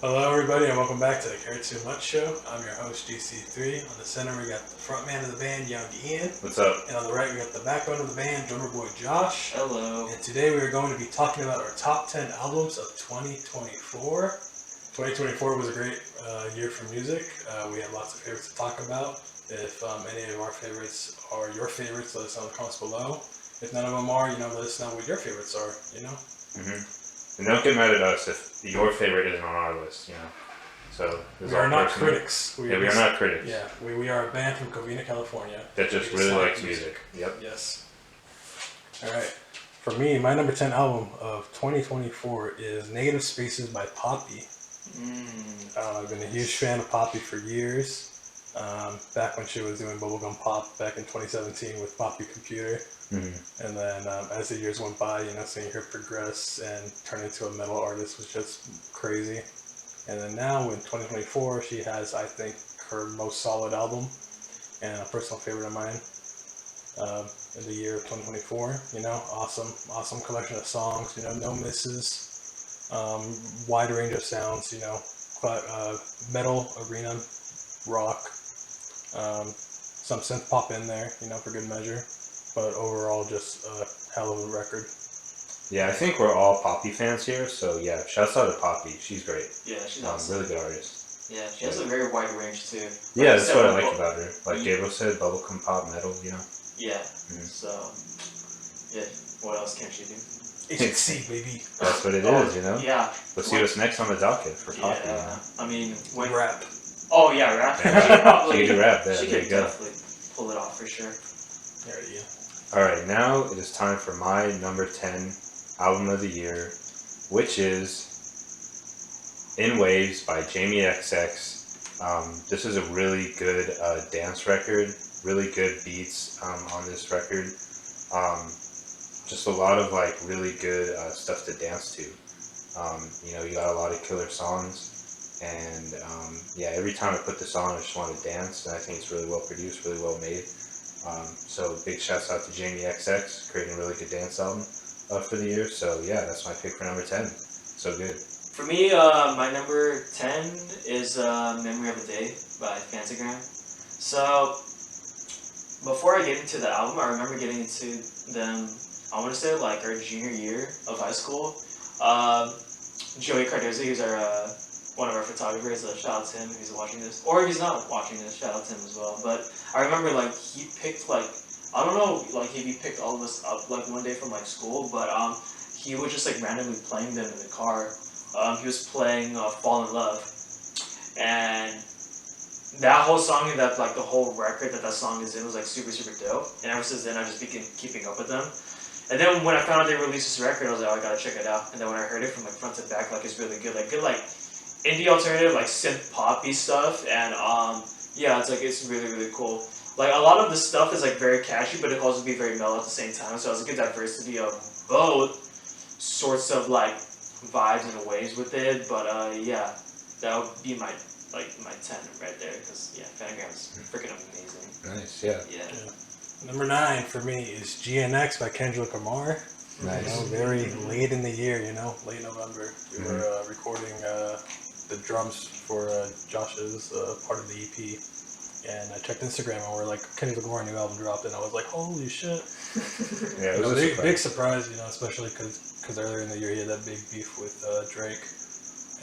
Hello, everybody, and welcome back to the Care Too Much Show. I'm your host, GC3. On the center, we got the front man of the band, Young Ian. What's up? And on the right, we got the backbone of the band, drummer boy Josh. Hello. And today we are going to be talking about our top 10 albums of 2024. 2024 was a great year for music. We had lots of favorites to talk about. If any of our favorites are your favorites, let us know in the comments below. If none of them are, let us know what your favorites are, And don't get mad at us if your favorite isn't on our list, So we are not critics. We are not critics. Yeah, we are a band from Covina, California. That just really likes music. Yep. Yes. All right. For me, my number 10 album of 2024 is Negative Spaces by Poppy. I've been a huge fan of Poppy for years. Back when she was doing bubblegum pop back in 2017 with Poppy Computer. And then as the years went by, seeing her progress and turn into a metal artist was just crazy. And then now in 2024, she has, I think, her most solid album and a personal favorite of mine in the year of 2024. Awesome collection of songs, no misses, wide range of sounds, metal, arena, rock, some synth pop in there, for good measure. But overall, just a hell of a record. Yeah, I think we're all Poppy fans here, so yeah, shouts out to Poppy. She's great. Yeah, she's awesome. Really good artist. Yeah, she has a very wide range too. Yeah, that's what I like about her. Like Gabriel said, bubblegum pop, metal, Yeah. So, yeah. What else can she do? HXC, baby. That's what it is, Yeah. Let's see what's next on the docket for Poppy. Yeah. I mean, when rap. Oh yeah, rap. She could do rap. She There could you go. definitely pull it off for sure. There you go. Alright, now it is time for my number 10 album of the year, which is In Waves by Jamie XX. This is a really good dance record, really good beats on this record. Just a lot of really good stuff to dance to. You got a lot of killer songs, and every time I put this on, I just want to dance, and I think it's really well produced, really well made. So big shouts out to Jamie XX, creating a really good dance album for the year. So yeah, that's my pick for number 10. So good. For me, my number 10 is Memory of a Day by Fantagram. So, before I get into the album, I remember getting into them, I want to say our junior year of high school. Joey Cardozo, who's one of our photographers, shout out to him if he's watching this. Or if he's not watching this, shout out to him as well. But I remember he picked I don't know if he picked all of us up one day from school, but he was just randomly playing them in the car. He was playing Fall in Love, and that whole song and that the whole record that song is in was super dope. And ever since then I just began keeping up with them. And then when I found out they released this record, I was like, oh, I gotta check it out. And then when I heard it from front to back, it's really good, good indie alternative, synth poppy stuff, and yeah, it's really cool. A lot of the stuff is very catchy, but it can also be very mellow at the same time. So it's a good diversity of both sorts of vibes and waves with it. But yeah, that would be my 10 right there, because yeah, Phantogram is freaking amazing. Nice, yeah. Number 9 for me is GNX by Kendrick Lamar. Nice. Very late in the year, late November. We were recording the drums for Josh's part of the EP. And I checked Instagram and we're Kendrick Lamar new album dropped, and I was like, holy shit. Yeah, it was a big surprise, especially because earlier in the year he had that big beef with Drake.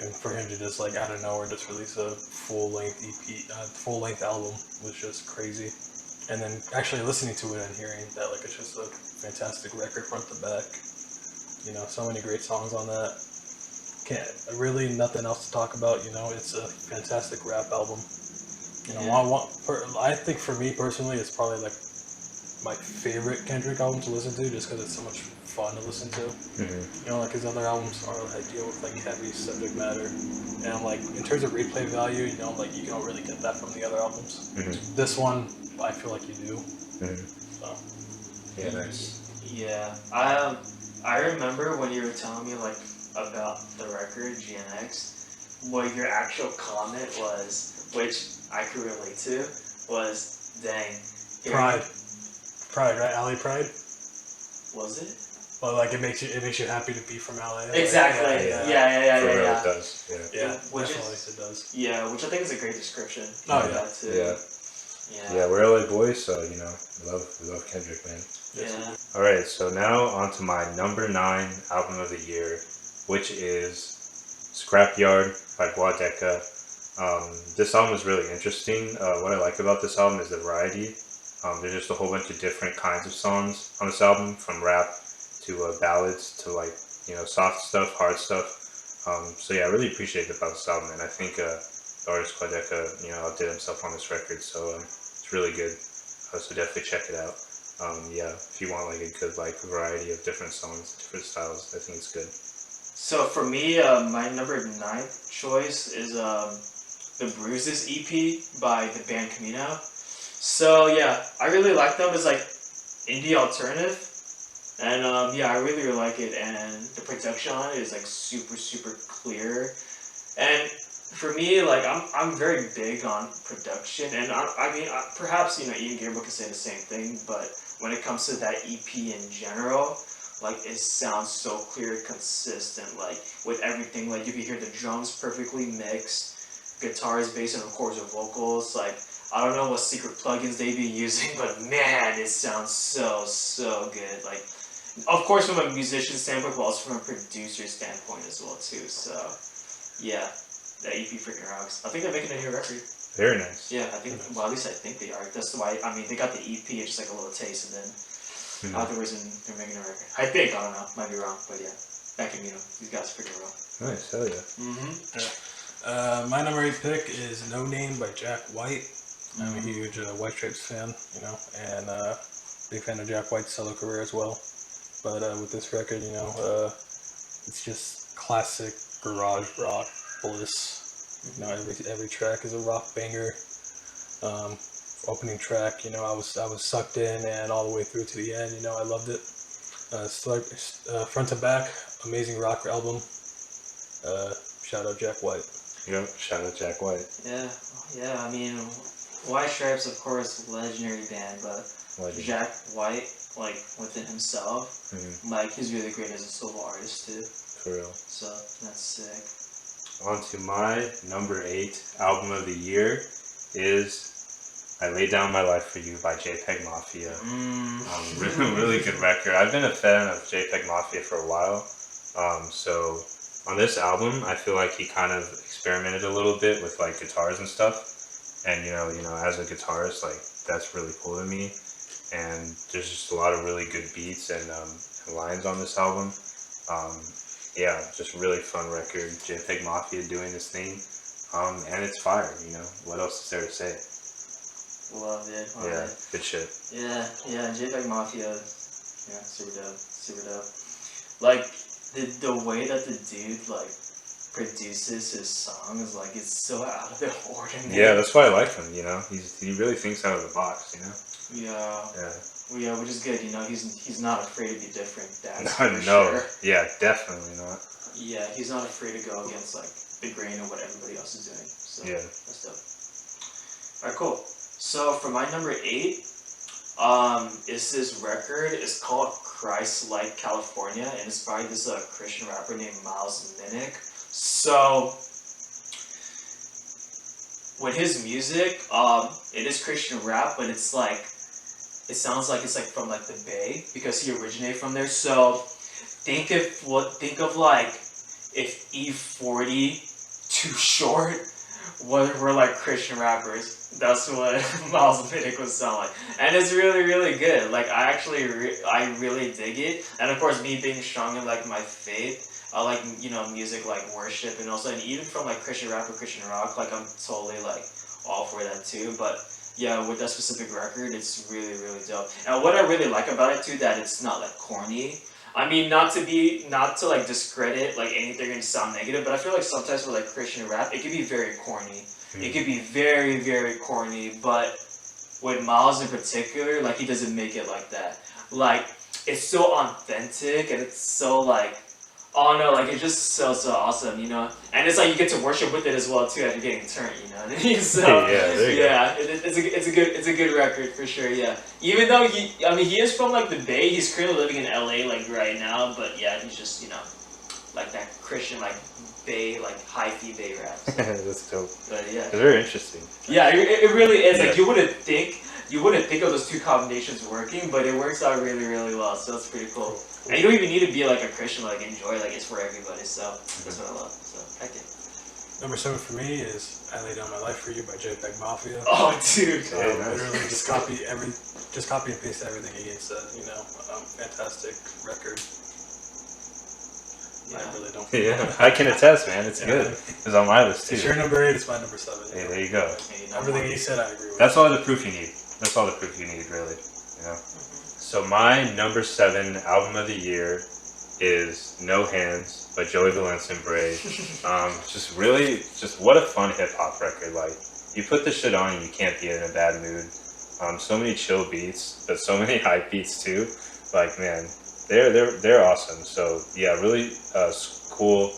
And for him to just out of nowhere just release a full-length EP, full-length album was just crazy. And then actually listening to it and hearing that it's just a fantastic record front to back. So many great songs on that. Really nothing else to talk about. It's a fantastic rap album. I think for me personally, it's probably my favorite Kendrick album to listen to, just because it's so much fun to listen to. His other albums are deal with heavy subject matter, and in terms of replay value, you don't really get that from the other albums. This one, I feel like you do. So. Yeah, nice. Yeah, I remember when you were telling me about the record GNX, what your actual comment was, which I could relate to, was dang. Pride, right? Alley Pride. Was it? Well, like it makes you happy to be from LA. Exactly. Like, Yeah. For real, it does. Yeah, Which definitely is, it does. yeah, which I think is a great description. Oh, of yeah. that too. Yeah, we're LA boys, so you know, we love Kendrick, man. Yeah. All right, so now on to my number 9 album of the year, which is Scrapyard by Boadeka. This album is really interesting. What I like about this album is the variety. There's just a whole bunch of different kinds of songs on this album, from rap to ballads to like, you know, soft stuff, hard stuff. So yeah, I really appreciate it about this album, and I think the artist Boadeka, you know, outdid himself on this record, so it's really good. So definitely check it out. Yeah, if you want like a good like variety of different songs, different styles, I think it's good. So for me, my number 9 choice is the Bruises EP by the band Camino. So yeah, I really like them as like indie alternative, and yeah, I really like it. And the production on it is like super clear. And for me, like I'm very big on production, and I mean perhaps you know even Gabriel can say the same thing, but when it comes to that EP in general, like it sounds so clear, consistent, like with everything. Like you can hear the drums perfectly mixed, guitars, bass, and of course the vocals. Like I don't know what secret plugins they be using, but man, it sounds so good. Like of course from a musician standpoint, but also from a producer standpoint as well too. So yeah, that EP freaking rocks. I think they're making a new record. Very nice. Yeah, I think. Well, at least I think they are. That's why. I mean, they got the EP, it's just like a little taste, and then afterwards, they're making a record. I think. I don't know. Might be wrong, but yeah. Back in these guys are freaking raw. Nice, hell yeah. My number 8 pick is No Name by Jack White. I'm a huge White Stripes fan, you know, and big fan of Jack White's solo career as well. But with this record, you know, it's just classic garage rock bliss. You know, every track is a rock banger. Opening track, you know, I was sucked in, and all the way through to the end, you know, I loved it. Front to back, amazing rock album. Shout out Jack White. Yep, shout out Jack White. Yeah. I mean, White Stripes, of course, legendary band, but Jack White, like within himself, like he's really great as a solo artist too. For real. So that's sick. On to my number 8 album of the year is I Lay Down My Life For You by JPEG Mafia. Really good record. I've been a fan of JPEG Mafia for a while. So on this album, I feel like he kind of experimented a little bit with like guitars and stuff. And you know, as a guitarist, like that's really cool to me. And there's just a lot of really good beats and lines on this album. Yeah, just really fun record. JPEG Mafia doing this thing, and it's fire. You know, what else is there to say? Love it. Yeah, good shit. Yeah. JPEG Mafia. Yeah, super dope. Like the way that the dude like produces his songs, like it's so out of the ordinary. Yeah, that's why I like him. You know, he really thinks out of the box. You know. Yeah. Well, yeah, which is good. You know, he's not afraid to be different. That's No, sure. yeah, definitely not. Yeah, he's not afraid to go against like the grain of what everybody else is doing. So Yeah. that's dope. Alright, cool. So for my number 8, is this record. It's called Christ Like California, and it's by this Christian rapper named Miles Minnick. So with his music, it is Christian rap, but it's like it sounds like it's like from like the Bay because he originated from there. So think of like if E40 Too Short were like Christian rappers. That's what Miles Minnick would sound like, and it's really good. Like I actually I really dig it, and of course me being strong in like my faith, I like music like worship and also and even from like Christian rap or Christian rock, like I'm totally like all for that too. But yeah, with that specific record, it's really dope. And what I really like about it too, that it's not like corny. I mean, not to like discredit like anything and sound negative, but I feel like sometimes with like Christian rap, it can be very corny. It could be very corny, but with Miles in particular, like he doesn't make it like that. Like it's so authentic and it's so like Oh no, like it's just so awesome, you know, and it's like you get to worship with it as well too as you're getting turned, you know what I mean? So Yeah, there you go. yeah, it's a good record for sure. Yeah, even though he is from like the Bay, he's currently living in LA like right now, but yeah, he's just like that Christian like Bay like hyphy Bay rap. So. That's dope. But yeah, It's very interesting. Yeah, it really is. Yeah. Like you wouldn't think of those two combinations working, but it works out really well. So it's pretty cool. And you don't even need to be like a Christian, like enjoy. Like it's for everybody. So that's what I love. So heck yeah. Number 7 for me is "I Lay Down My Life for You" by JPEG Mafia. Oh, dude. Yeah, nice. Literally just copy and paste everything he said. Fantastic record. Yeah. I really don't. Yeah, I can attest, man. It's good. It's on my list too. It's your number 8. It's my number 7. Hey, there you go. Everything he said, I agree with. That's all the proof you need. That's all the proof you need, really. So my number 7 album of the year is "No Hands" by Joey Valencia and Bray. Just what a fun hip hop record. Like you put this shit on, and you can't be in a bad mood. So many chill beats, but so many hype beats too. Like man, they're awesome. So yeah, really cool,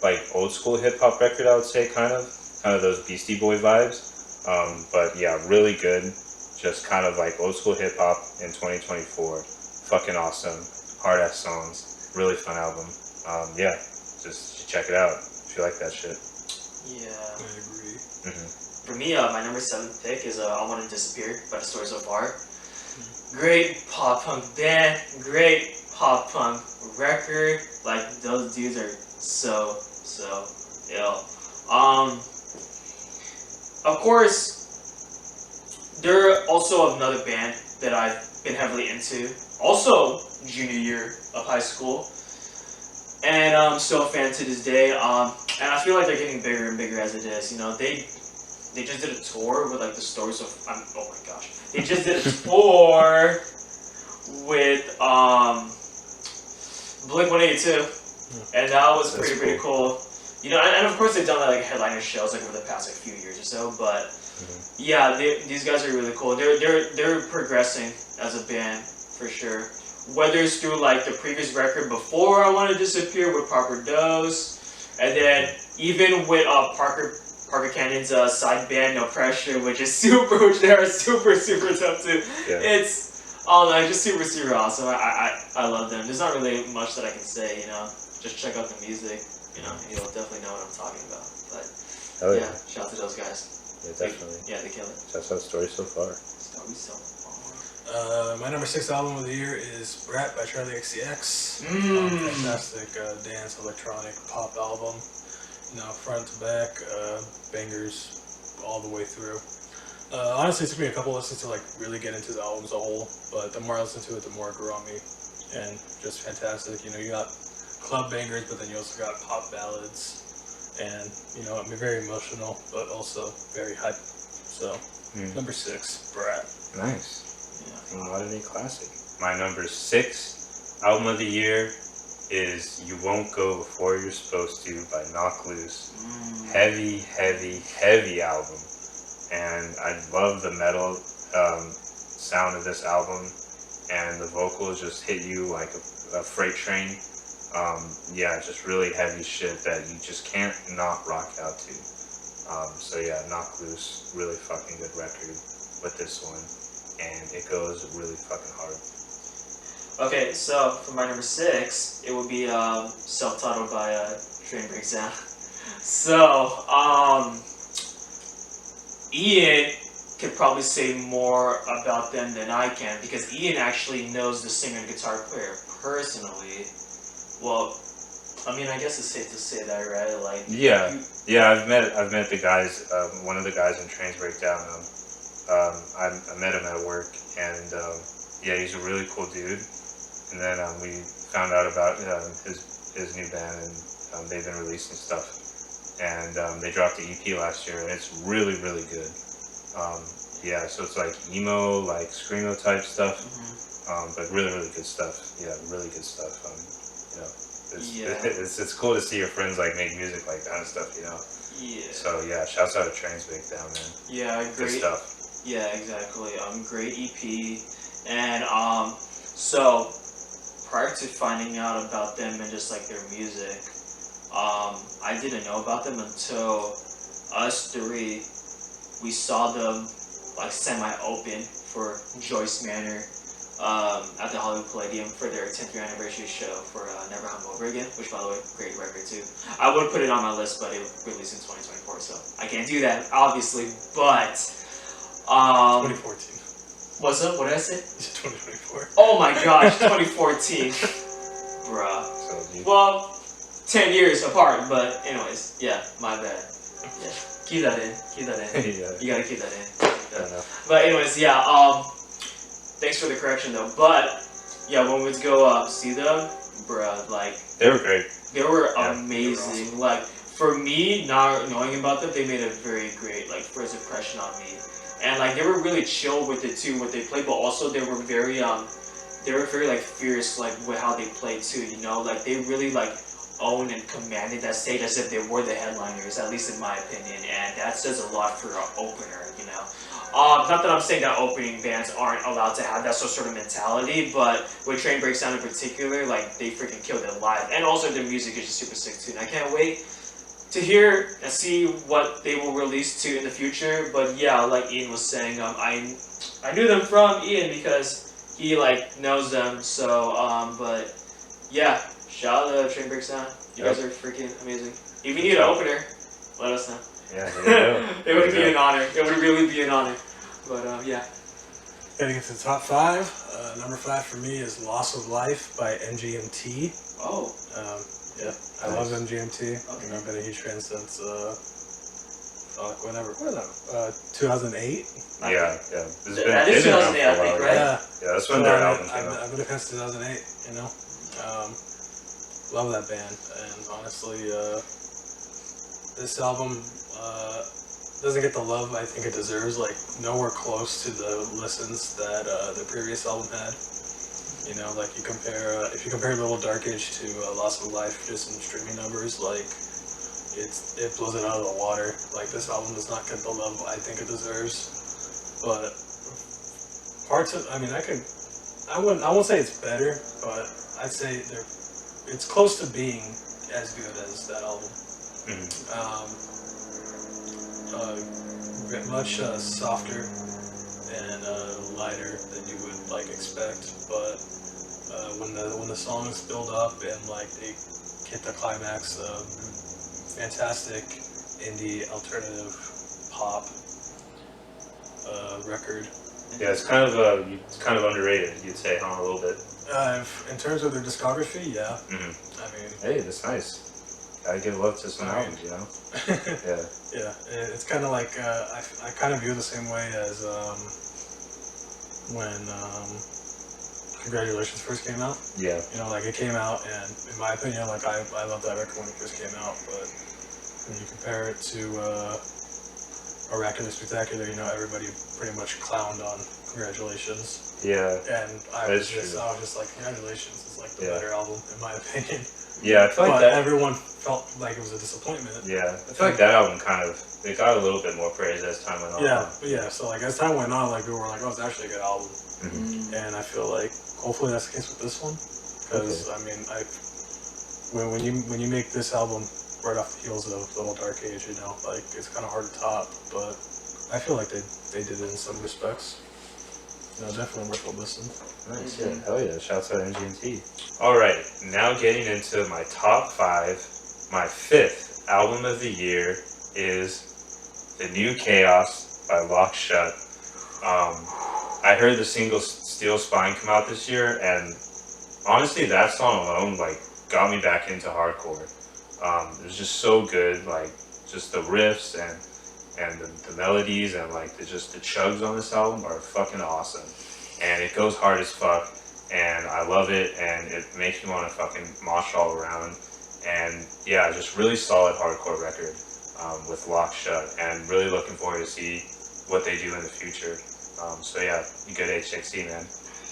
like old school hip hop record. I would say kind of those Beastie Boy vibes. But yeah, really good. Just kind of like old school hip hop in 2024. Fucking awesome. Hard ass songs. Really fun album. Yeah, just check it out if you like that shit. Yeah. I agree. For me, my number 7 pick is "I Want to Disappear" by The Story So Far. Great pop punk band. Great pop punk record. Like those dudes are so ill. Of course. They're also another band that I've been heavily into. Also, junior year of high school. And I'm still a fan to this day. And I feel like they're getting bigger and bigger as it is. You know, they just did a tour with like the stories of. Oh my gosh! They just did a tour with Blink-182, and that was pretty cool. You know, and of course they've done like headliner shows like over the past like few years or so, but. Yeah, these guys are really cool. They're progressing as a band for sure. Whether it's through like the previous record before "I Want to Disappear" with Proper Dose, and then even with Parker Canyon's side band "No Pressure," which they are super tough too. Yeah. It's just super awesome. I love them. There's not really much that I can say. You know, just check out the music. You know, and you'll definitely know what I'm talking about. But yeah, shout out to those guys. Yeah, definitely. Yeah, they kill it. That's our story so far. Story so far. My number 6 album of the year is "Brat" by Charlie XCX. Fantastic dance, electronic, pop album. Front to back, bangers all the way through. Honestly, it took me a couple listens to like really get into the album as a whole, but the more I listened to it, the more it grew on me, and just fantastic. You got club bangers, but then you also got pop ballads. And I'm very emotional, but also very hype. So, number 6, "Brat." Nice. Yeah. Modern day classic. My number 6 album of the year is "You Won't Go Before You're Supposed To" by Knock Loose. Heavy album. And I love the metal sound of this album. And the vocals just hit you like a freight train. Just really heavy shit that you just can't not rock out to. So yeah, Knock Loose, really fucking good record with this one, and it goes really fucking hard. Okay, so for my number 6, it would be self-titled by Train Breaks Down. So, Ian could probably say more about them than I can, because Ian actually knows the singer and guitar player personally. Well, I mean, I guess it's safe to say that, right? Like, I've met the guys. One of the guys in Trains Breakdown. I met him at work, and he's a really cool dude. And then we found out about his new band, and they've been releasing stuff. And they dropped the EP last year, and it's really good. So it's like emo, like screamo type stuff, but really good stuff. Yeah, really good stuff. It's cool to see your friends like make music like that and stuff, Yeah. So yeah, shouts out to Trains Breakdown, man. Yeah, good stuff. Yeah, exactly. Great EP, and so prior to finding out about them and just like their music, I didn't know about them until us three, we saw them like semi-open for Joyce Manor at the Hollywood Palladium for their 10th year anniversary show for Never Hungover Again, which by the way, great record too. I would put it on my list, but it released in 2024, so I can't do that, obviously, but... 2014. What's up? What did I say? 2024. Oh my gosh, 2014. Bruh. So Well, 10 years apart, but anyways, yeah, my bad. Yeah, keep that in. Keep that in. yeah, You gotta keep that in. fair enough. But anyways, yeah. Thanks for the correction though. But yeah, when we would go see them, bruh, like They were great. they were Yeah, amazing. they were awesome. Like for me, not knowing about them, they made a very great like first impression on me. And like they were really chill with it too, what they played, but also they were very like fierce like with how they played too, you know? Like they really like owned and commanded that stage as if they were the headliners, at least in my opinion, and that says a lot for an opener, you know? Not that I'm saying that opening bands aren't allowed to have that sort of mentality, but with Train Breakdown in particular, like they freaking killed it live. And also their music is just super sick too, and I can't wait to hear and see what they will release to in the future. But yeah, like Ian was saying, I knew them from Ian because he like knows them. So but yeah, shout out to Train Breaks Down. You guys are freaking amazing. If you need an opener, let us know. Yeah, there you go. It would be an honor. It would really be an honor. But yeah. Gotta get to the top 5. Number 5 for me is Loss of Life by MGMT. Oh. Yeah, I love MGMT. Okay. You know, I've been a huge fan since whenever 2008. Yeah. It's been, That is they've been around 2008, for a I think, while, right? Yeah, Yeah, that's when their album came I've out. been a fan since 2008. You know, love that band, and honestly, this album doesn't get the love I think it deserves. Like nowhere close to the listens that the previous album had. You know, like if you compare Little Dark Age to Loss of Life just in streaming numbers, like it blows it out of the water. Like this album does not get the love I think it deserves. But parts of, I mean, I won't say it's better, but I'd say it's close to being as good as that album. Much softer and lighter than you would like expect, but when the songs build up and like they hit the climax, fantastic indie alternative pop record. Yeah, it's kind of underrated, you'd say, huh? A little bit. In terms of their discography, yeah. Mm-hmm. I mean, Hey, that's nice. Gotta give love to some albums, you know. Yeah. Yeah, it's kind of like I kind of view it the same way as when Congratulations first came out. Yeah. You know, like it came out, and in my opinion, like I love that record when it first came out, but when you compare it to Oracular Spectacular, you know, everybody pretty much clowned on Congratulations. Yeah. And I was just like, Congratulations is like the better album in my opinion. Yeah, I feel like but everyone felt like it was a disappointment. Yeah, I feel like that album it got a little bit more praise as time went on. Yeah. So like as time went on, like people were like, oh, it's actually a good album. Mm-hmm. And I feel like hopefully that's the case with this one, because I mean, when you make this album right off the heels of Little Dark Age, you know, like it's kind of hard to top, but I feel like they did it in some respects. No, definitely worth a listen. Nice, yeah, hell yeah, shouts out MGMT. Alright, now getting into my top 5, my 5th album of the year is The New Chaos by Lock Shut. I heard the single Steel Spine come out this year, and honestly that song alone like got me back into hardcore. It was just so good, like just the riffs and the melodies and like the chugs on this album are fucking awesome, and it goes hard as fuck, and I love it, and it makes me want to fucking mosh all around, and yeah, just really solid hardcore record with Lock Shut, and really looking forward to see what they do in the future. So yeah, good HXC, man,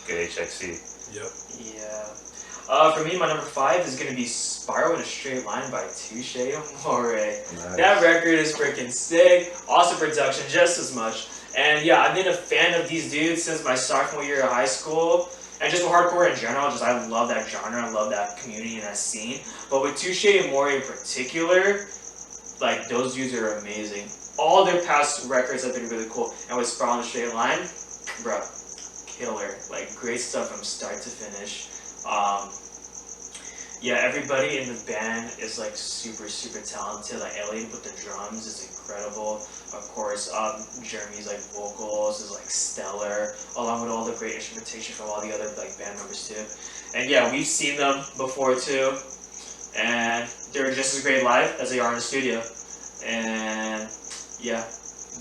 good HXC. Yep. Yeah. For me, my number 5 is gonna be Spiral in a Straight Line by Touche Amore. Nice. That record is freaking sick. Awesome production, just as much. And yeah, I've been a fan of these dudes since my sophomore year of high school. And just hardcore in general, just I love that genre, I love that community and that scene. But with Touche and Mori in particular, like those dudes are amazing. All their past records have been really cool. And with Spiral on the Straight Line, bro, killer. Like great stuff from start to finish. Yeah, everybody in the band is like super, super talented. Like Elliot with the drums is incredible. Of course, Jeremy's like vocals is like stellar, along with all the great instrumentation from all the other like band members too. And yeah, we've seen them before too, and they're just as great live as they are in the studio. And yeah,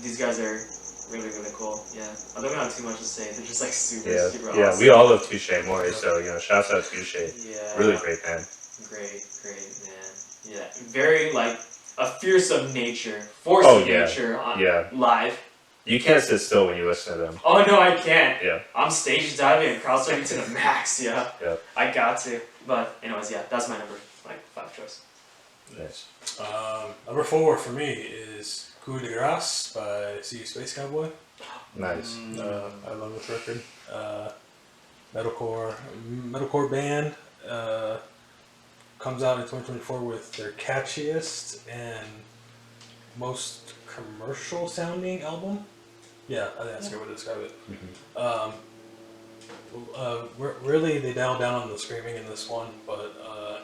these guys are really, really cool. Yeah, I don't have too much to say. They're just like super, super awesome. Yeah, we all love Touche Mori, so shouts out Touche. Yeah. Really great band. Great, man. Yeah, very like a fearsome nature, force of nature on live. You can't sit still when you listen to them. Oh no, I can't. Yeah. I'm stage diving and crowd surfing to the max. Yeah. Yeah. I got to. But anyways, yeah, that's my number 5 choice. Nice. Number 4 for me is Coup de Grace by See You Space Cowboy. Nice. I love this record. Metalcore band. Comes out in 2024 with their catchiest and most commercial sounding album. Yeah, I think that's a good way to describe it. Really, they dial down on the screaming in this one, but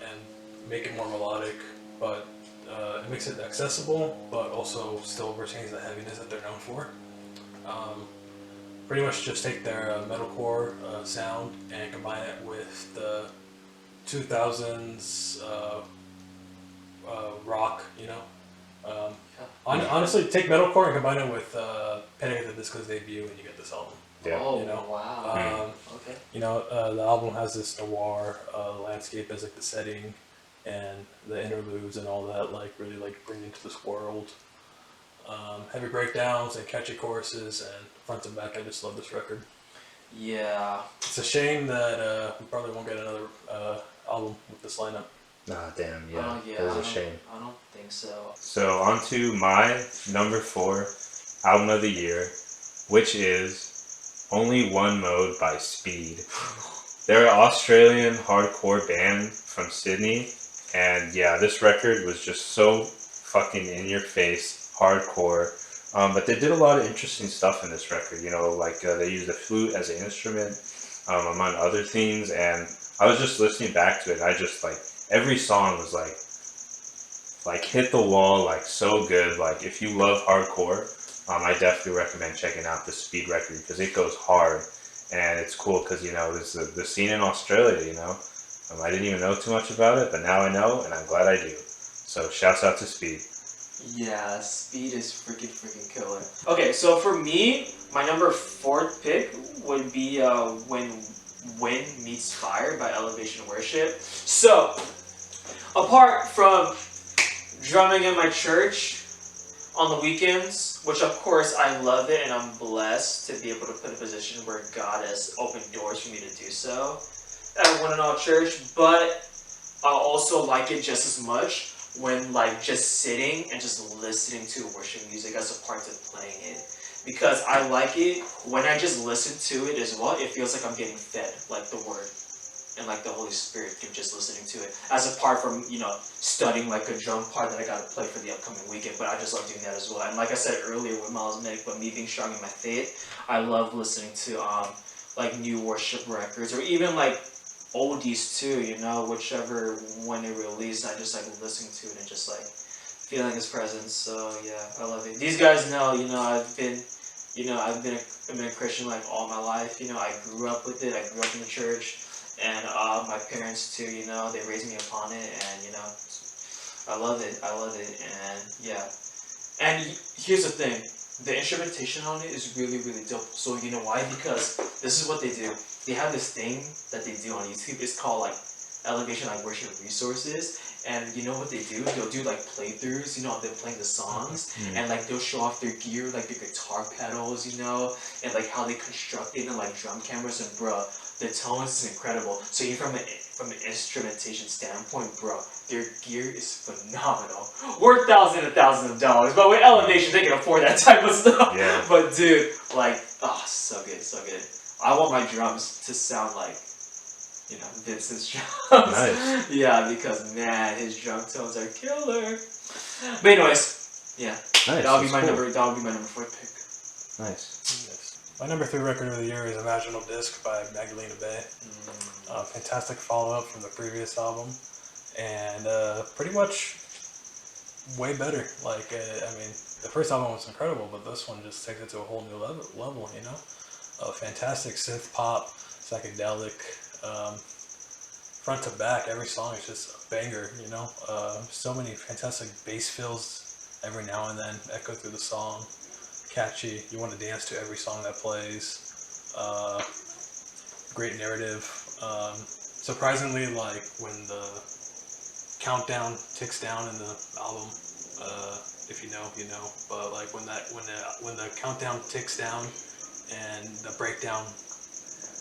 and make it more melodic, but it makes it accessible, but also still retains the heaviness that they're known for. Pretty much just take their metalcore sound and combine it with the 2000s rock, honestly, take metalcore and combine it with Panic at the Disco's debut, and you get this album. Yeah. Oh, wow. Okay. The album has this noir landscape as like the setting, and the interludes and all that really bring into this world. Heavy breakdowns and catchy choruses, and front and back, I just love this record. Yeah. It's a shame that we probably won't get another album with this lineup. Ah, damn, yeah. It is a shame. I don't think so. So, on to my number 4 album of the year, which is Only One Mode by Speed. They're an Australian hardcore band from Sydney, and yeah, this record was just so fucking in your face, hardcore. But they did a lot of interesting stuff in this record, they used the flute as an instrument, among other things, and I was just listening back to it, and I just, every song was, hit the wall, so good. If you love hardcore, I definitely recommend checking out the Speed record, because it goes hard, and it's cool, because, there's the scene in Australia, I didn't even know too much about it, but now I know, and I'm glad I do. So, shouts out to Speed. Yeah, Speed is freaking killer. Okay, so for me, my number 4 pick would be When Wind Meets Fire by Elevation Worship. So, apart from drumming in my church on the weekends, which of course I love it and I'm blessed to be able to put in a position where God has opened doors for me to do so at One and All Church, but I also like it just as much when just sitting and just listening to worship music as a part of playing it. Because I like it when I just listen to it as well, it feels like I'm getting fed, the word. And the Holy Spirit through just listening to it. As apart from, studying a drum part that I gotta play for the upcoming weekend. But I just love doing that as well. And like I said earlier with Miles Medic, but me being strong in my faith, I love listening to new worship records or even oldies too, whichever when they release, I just listen to it and just feeling his presence. So yeah, I love it. These guys know, I've been a Christian all my life. I grew up with it. I grew up in the church, and my parents too. They raised me upon it, and I love it. And yeah. And here's the thing. The instrumentation on it is really, really dope. So you know why? Because this is what they do. They have this thing that they do on YouTube. It's called Elevation Worship Resources. And you know what they do? They'll do playthroughs, they're playing the songs, and they'll show off their gear, their guitar pedals, and how they construct it, and drum cameras, and bro, the tones is incredible. So even from an instrumentation standpoint, bro, their gear is phenomenal. Worth thousands and thousands of dollars, but with Elevation, they can afford that type of stuff. Yeah. But dude, so good, so good. I want my drums to sound Vince's drums. Nice. Yeah, because man, his drum tones are killer. But anyways, yeah, Nice. that would be my cool. number. That would be my number 4 pick. Nice. Yes. My number 3 record of the year is Imaginal Disc by Magdalena Bay. Fantastic follow-up from the previous album, and pretty much way better. Like, I mean, the first album was incredible, but this one just takes it to a whole new level, you know? Fantastic synth pop, psychedelic, front to back, every song is just a banger, you know? So many fantastic bass fills every now and then echo through the song. Catchy, you want to dance to every song that plays. Great narrative. Surprisingly, like, when the countdown ticks down in the album, if you know, you know. But like when the countdown ticks down and the breakdown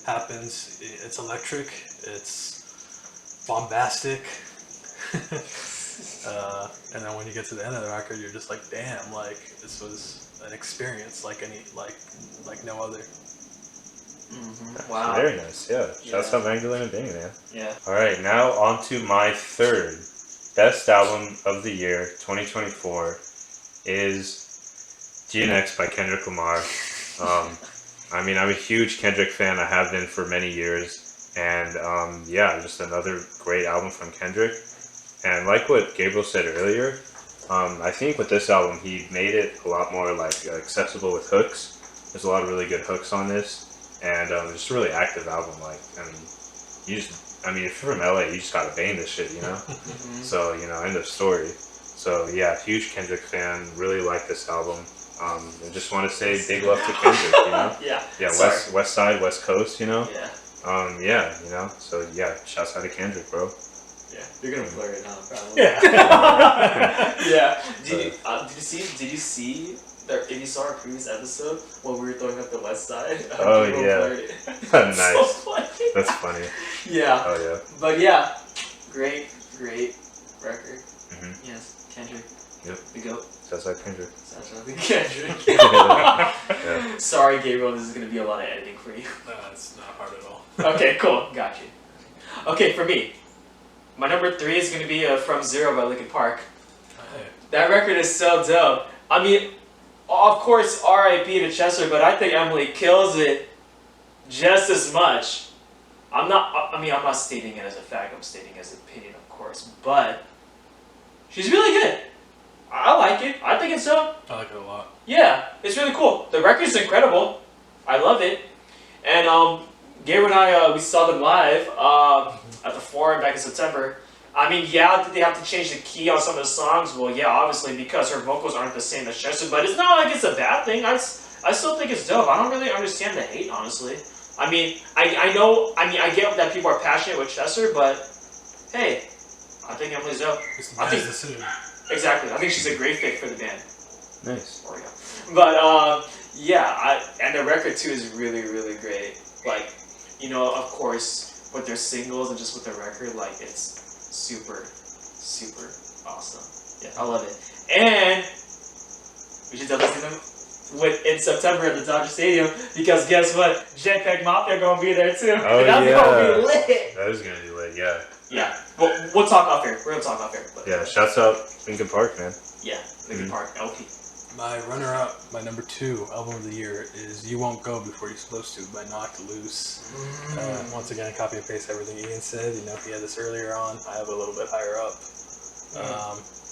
happens, it's electric. It's bombastic. And then when you get to the end of the record, you're just like, damn, like this was an experience like no other. Wow. Very nice, yeah. Shouts out Magdalena Bay, man. Yeah. Alright, now on to my third best album of the year, 2024, is GNX by Kendrick Lamar. I mean, I'm a huge Kendrick fan. I have been for many years. And yeah, just another great album from Kendrick. And like what Gabriel said earlier, I think with this album, he made it a lot more like accessible with hooks. There's a lot of really good hooks on this. And just a really active album. Like, I mean, if you're from LA, you just gotta bang this shit, you know? So, you know, end of story. So, yeah, huge Kendrick fan. Really like this album. I just want to say big love to Kendrick, you know? Yeah. Yeah, West Side, West Coast, you know? Yeah. Yeah, you know? So, yeah, shouts out to Kendrick, bro. Yeah. You're gonna blur it now, probably. Yeah. Yeah. Did you see? If you saw our previous episode when we were throwing up the West Side, Oh yeah, nice. So funny. That's funny. Yeah. Oh yeah. But yeah, great record. Yes, Kendrick. Yep. The GOAT. Shouts out Kendrick. Shouts out to Kendrick. Yeah. Sorry, Gabriel. This is gonna be a lot of editing for you. No, it's not hard at all. Okay, cool. Got you. Okay, for me, my number 3 is gonna be From Zero by Linkin Park. Hey. That record is so dope. I mean, of course, R.I.P. to Chester, but I think Emily kills it just as much. I'm not stating it as a fact. I'm stating it as an opinion, of course, but she's really good. I like it. I think it's dope. I like it a lot. Yeah, it's really cool. The record's incredible. I love it. And Gabriel and I, we saw them live at the Forum back in September. I mean, yeah, did they have to change the key on some of the songs? Well, yeah, obviously, because her vocals aren't the same as Chester, but it's not like it's a bad thing. I still think it's dope. I don't really understand the hate, honestly. I mean, I get that people are passionate with Chester, but hey, I think Emily's dope. It's the best decision. Exactly. I think she's a great fit for the band. Nice. But, yeah, and the record, too, is really, really great. Like, you know, of course, with their singles and just with the record, like, it's super, super awesome. Yeah, I love it. And we should definitely see them in September at the Dodger Stadium because guess what? JPEG Mafia gonna be there too. Oh That's yeah. gonna be lit. That is gonna be lit. Yeah. Yeah. We'll talk off here. We're gonna talk off here. But Yeah. Shouts out Linkin Park, man. yeah, Linkin Park LP. My runner-up, my number 2 album of the year is "You Won't Go Before You're Supposed To" by Knocked Loose. Once again, copy and paste everything Ian said. You know, he had this earlier on. I have a little bit higher up.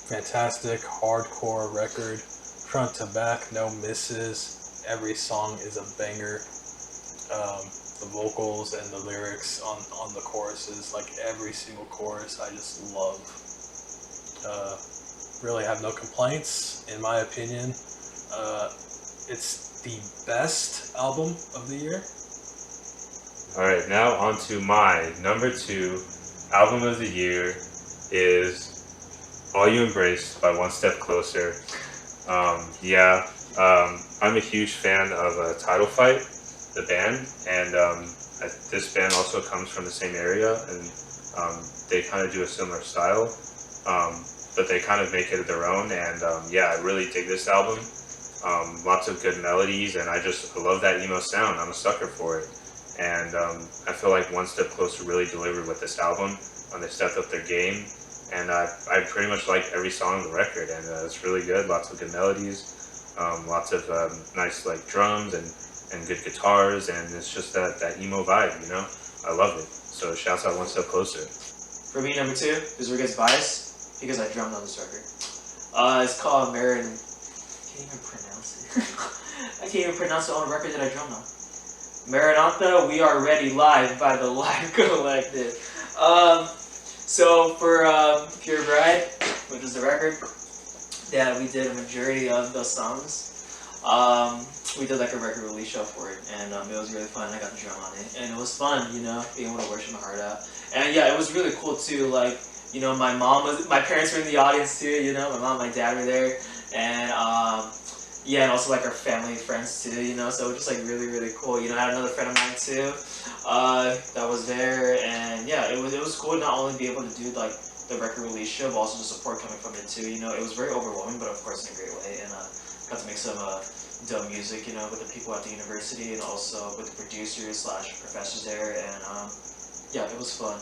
Fantastic hardcore record, front to back, no misses. Every song is a banger. The vocals and the lyrics on the choruses, like every single chorus, I just love. Really have no complaints, in my opinion. It's the best album of the year. Alright, now on to my number 2 album of the year is All You Embrace by One Step Closer. I'm a huge fan of Title Fight, the band, and this band also comes from the same area, and they kind of do a similar style. But they kind of make it their own, and I really dig this album. Lots of good melodies, and I love that emo sound. I'm a sucker for it. and I feel like One Step Closer really delivered with this album. They stepped up their game, and I pretty much like every song on the record, and it's really good. Lots of good melodies, lots of nice like drums and good guitars, and it's just that emo vibe, you know. I love it. So shouts out One Step Closer. For me, number 2, this is where it gets biased because I drummed on this record. It's called Marin. I can't even pronounce it. I can't even pronounce the only record that I drummed on. Maranatha, We Are Ready Live by the Live Collective. So for Pure Bride, which is the record, yeah, we did a majority of those songs. We did like a record release show for it, and it was really fun. I got to drum on it, and it was fun, you know, being able to worship my heart out. And yeah, it was really cool too. Like, you know, my parents were in the audience too. You know, my mom, and my dad were there, and yeah, and also like our family and friends too. You know, so it was just like really, really cool. You know, I had another friend of mine too that was there, and yeah, it was cool to not only be able to do like the record release show, but also the support coming from it too. You know, it was very overwhelming, but of course in a great way, and got to make some dope music, you know, with the people at the university and also with the producers / professors there, and yeah, it was fun.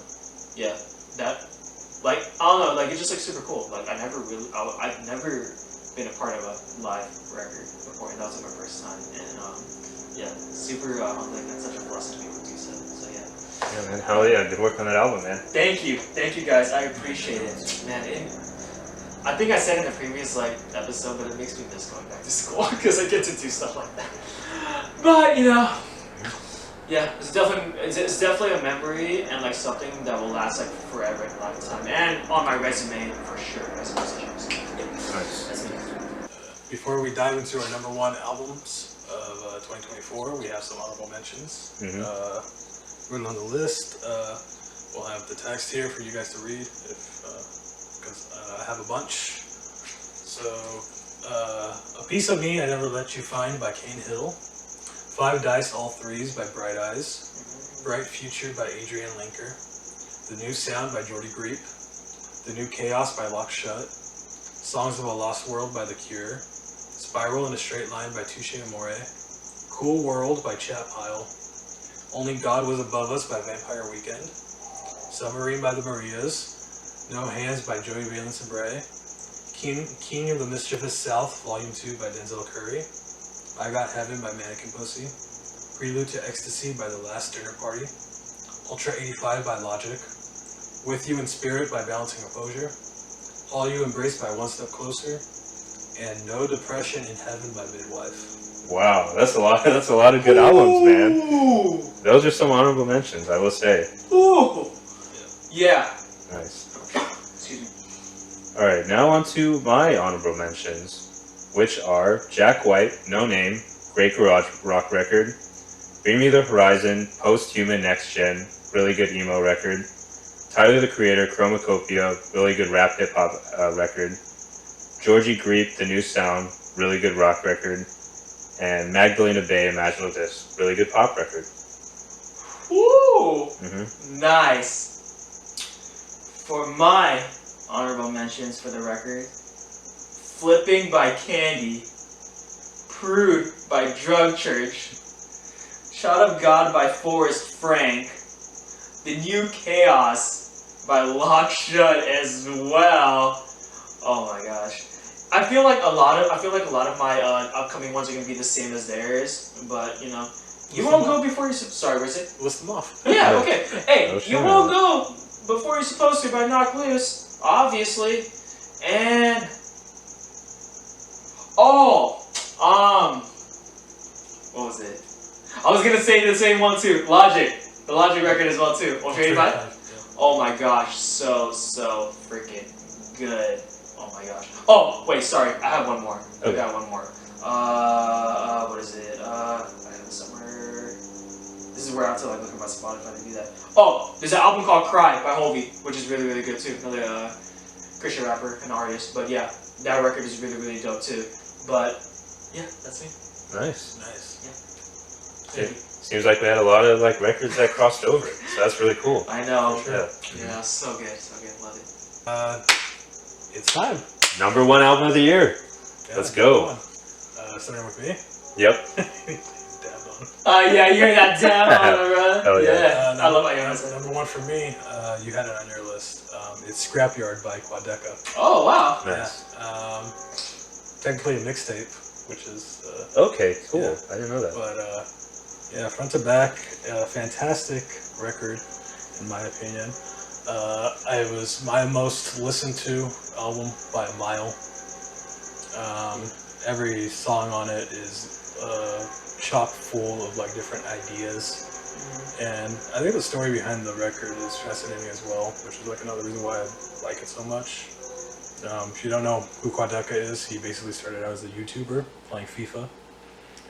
Yeah, that, like, I don't know, like, it's just like super cool. Like, I've never been a part of a live record before, and that was like my first time, and yeah, super humbling and such a blessing to be able to do so. So yeah. Yeah, man, hell yeah, good work on that album, man. Thank you guys, I appreciate it, man. I think I said in the previous like episode, but it makes me miss going back to school because I get to do stuff like that. But you know, yeah, it's definitely a memory and like something that will last like forever and a lifetime, and on my resume for sure as a musician. So, yeah. Nice. That's me. Before we dive into our number 1 albums of 2024, we have some honorable mentions. Written on the list. We'll have the text here for you guys to read because I have a bunch. So, A Piece of Me I Never Let You Find by Kane Hill. 5 Dice All Threes by Bright Eyes. Bright Future by Adrian Linker. The New Sound by Jordy Greep. The New Chaos by Lock Shut. Songs of a Lost World by The Cure. Spiral in a Straight Line by Touche Amore. Cool World by Chat Pile. Only God Was Above Us by Vampire Weekend. Submarine by the Marias. No Hands by Joey Valence and Bray. King of the Mischievous South, Volume 2 by Denzel Curry. I Got Heaven by Mannequin Pussy. Prelude to Ecstasy by The Last Dinner Party. Ultra 85 by Logic. With You in Spirit by Balancing Composure. All You Embrace by One Step Closer. And No Depression in Heaven by Midwife. Wow, that's a lot of good albums, man. Those are some honorable mentions, I will say. Ooh. Yeah. Nice. Excuse me. Alright, now on to my honorable mentions, which are Jack White, No Name, great garage rock record. Bring Me the Horizon, Post-Human Next Gen, really good emo record. Tyler the Creator, Chromacopia, really good rap hip-hop record. Georgie Greep, The New Sound, really good rock record. And Magdalena Bay, Imagine This, really good pop record. Woo! Nice. For my honorable mentions for the record, Flipping by Candy, Prude by Drug Church, Shot of God by Forrest Frank, The New Chaos by Lock Shut as well. Oh my gosh. I feel like a lot of my upcoming ones are gonna be the same as theirs, but you know, you won't go before you. Sorry, where's it? List them off. Yeah, okay. Hey, Oh, you sure. won't go before you're supposed to by Knock Loose, obviously, and what was it? I was gonna say the same one too. Logic, the Logic record as well too. Ultra 85. Yeah. Oh my gosh, so freaking good. Oh my gosh. Oh, wait, sorry. I have one more. I got one more. What is it? I have it somewhere. This is where I have to like look at my Spotify to do that. Oh, there's an album called Cry by Hovey, which is really, really good too. Another Christian rapper and artist. But yeah, that record is really, really dope too. But yeah, that's me. Nice. Yeah. Seems like we had a lot of like records that crossed over, so that's really cool. I know. Yeah. Yeah, so good, love it. It's time. Number 1 album of the year. Yeah, Let's go. Starting with me. Yep. Dabbed on Yeah, you're that damn album, bro. Hell yeah. I love Iona. Number one for me, you had it on your list. It's Scrapyard by Quadeca. Oh, wow. Nice. Yeah. Technically a mixtape, which is Okay, cool. yeah. I didn't know that. But yeah, front to back, fantastic record, in my opinion. It was my most listened to album by a mile. Every song on it is chock full of like different ideas, and I think the story behind the record is fascinating as well, which is like another reason why I like it so much. If you don't know who Quadeca is, he basically started out as a YouTuber playing FIFA,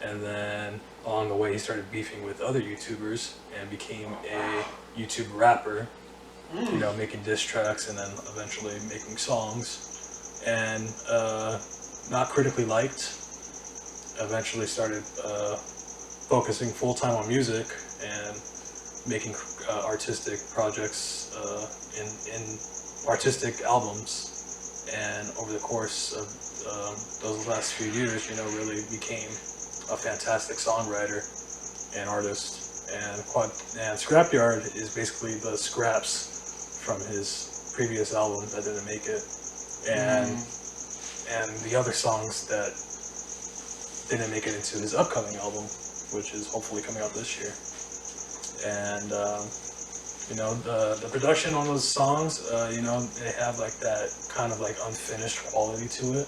and then along the way he started beefing with other YouTubers and became a YouTube rapper. You know, making diss tracks and then eventually making songs, and not critically liked. Eventually started focusing full time on music and making artistic projects in artistic albums. And over the course of those last few years, you know, really became a fantastic songwriter and artist. And Scrapyard is basically the scraps from his previous album that didn't make it, and the other songs that didn't make it into his upcoming album, which is hopefully coming out this year. And you know, the production on those songs, you know, they have like that kind of like unfinished quality to it,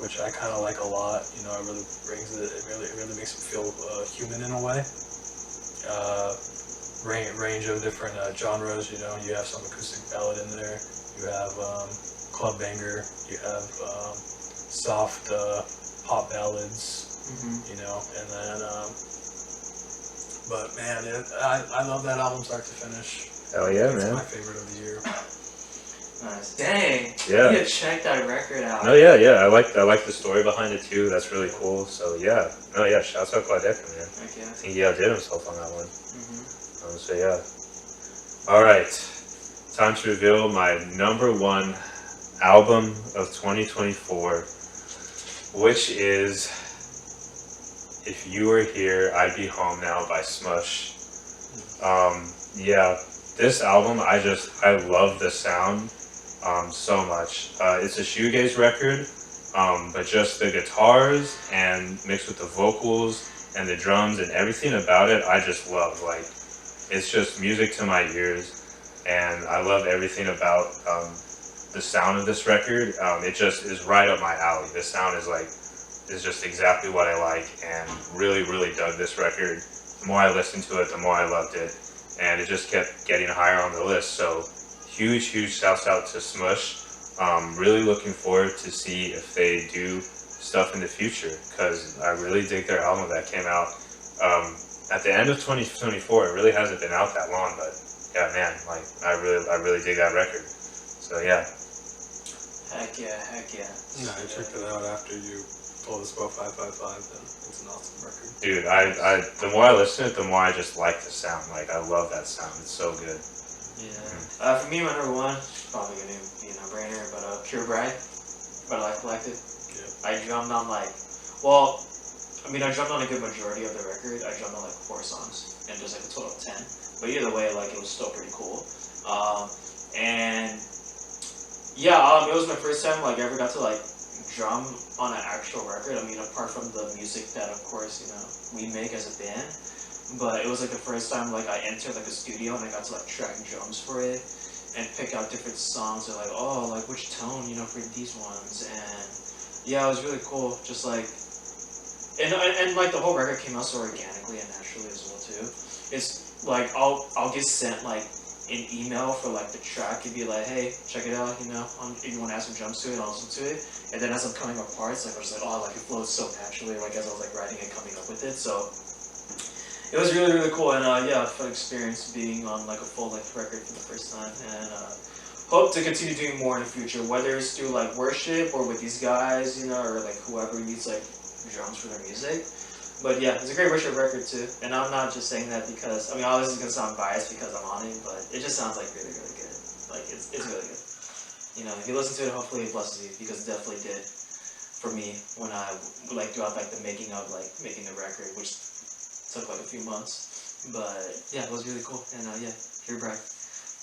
which I kind of like a lot. You know, it really brings it. It really makes it feel human in a way. Range of different genres. You know, you have some acoustic ballad in there. You have club banger. You have soft pop ballads. You know, and then but man, I love that album start to finish. Hell yeah, It's man. my favorite of the year. Nice. Dang. Yeah. You need to check that record out. No, yeah. I like the story behind it too. That's really cool. So yeah. No, yeah. Shouts out Quadeca, man. Okay. I think he outdid himself on that one. So yeah. All right. Time to reveal my number one album of 2024, which is "If You Were Here, I'd Be Home Now" by Smush. Yeah. This album, I love the sound so much. It's a shoegaze record, but just the guitars and mixed with the vocals and the drums and everything about it, I just love. Like, it's just music to my ears, and I love everything about the sound of this record. It just is right up my alley. The sound is just exactly what I like, and really dug this record. The more I listened to it, the more I loved it. And it just kept getting higher on the list. So huge shouts out to Smush. Really looking forward to see if they do stuff in the future, because I really dig their album that came out at the end of 2024. It really hasn't been out that long, but yeah, man, like I really dig that record. So yeah. Heck yeah. No, I checked it out after you told us about 555. Then it's an awesome record. Dude, I the more I listen to it, the more I just like the sound. Like, I love that sound. It's so good. Yeah. For me, my number one, probably gonna be a no-brainer, but Pure Bride by Life Collective. Yeah. I drummed on I drummed on a good majority of the record. I drummed on like 4 songs, and there's like a total of 10. But either way, like, it was still pretty cool. And yeah, it was my first time like I ever got to like drum on an actual record. I mean, apart from the music that, of course, you know, we make as a band, but it was like the first time like I entered like a studio and I got to like track drums for it and pick out different songs and like, oh, like which tone, you know, for these ones. And yeah, it was really cool. Just like, and like the whole record came out so organically and naturally as well too. It's like I'll get sent like an email for like the track and be like, hey, check it out, you know, if you want to add some drums to it, I'll listen to it. And then as I'm coming apart, it's like I was like, oh, like it flows so naturally, like as I was like writing and coming up with it. So it was really cool, and yeah, a fun experience being on like a full-length record for the first time, and hope to continue doing more in the future, whether it's through like worship or with these guys, you know, or like whoever needs like drums for their music. But yeah, it's a great worship record too, and I'm not just saying that because, I mean, all this is gonna sound biased because I'm on it, but it just sounds like really good. Like it's really good. You know, if you listen to it, hopefully it blesses you, because it definitely did for me when I like throughout like the making of like making the record, which took like a few months, but yeah, it was really cool. And yeah, here, Brad,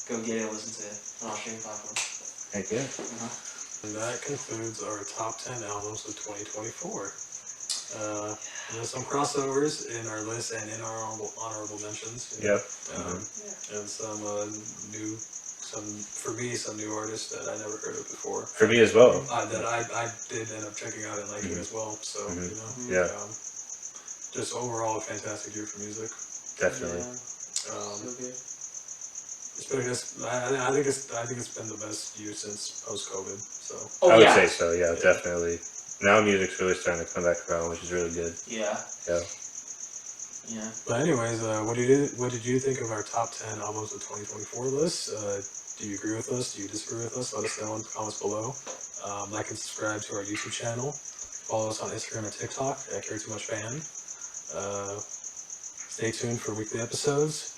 go get it. Listen to it on our streaming platform. Heck yeah. And that concludes our top 10 albums of 2024. There's some crossovers in our list and in our honorable mentions. Yep. And some for me, some new artists that I never heard of before. For me as well. That I did end up checking out and liking as well. So, Yeah. Just overall a fantastic year for music. Definitely. So good. I think it's been the best year since post-COVID. So I would say so. Yeah, definitely. Now music's really starting to come back around, which is really good. Yeah. Yeah. Yeah. But anyways, what did you think of our top 10 albums of 2024 list? Do you agree with us? Do you disagree with us? Let us know in the comments below. Like and subscribe to our YouTube channel. Follow us on Instagram and TikTok at CareTooMuchBand. Stay tuned for weekly episodes.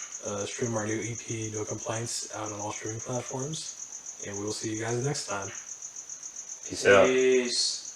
Stream our new EP, No Complaints, out on all streaming platforms. And we will see you guys next time. Peace out. Peace.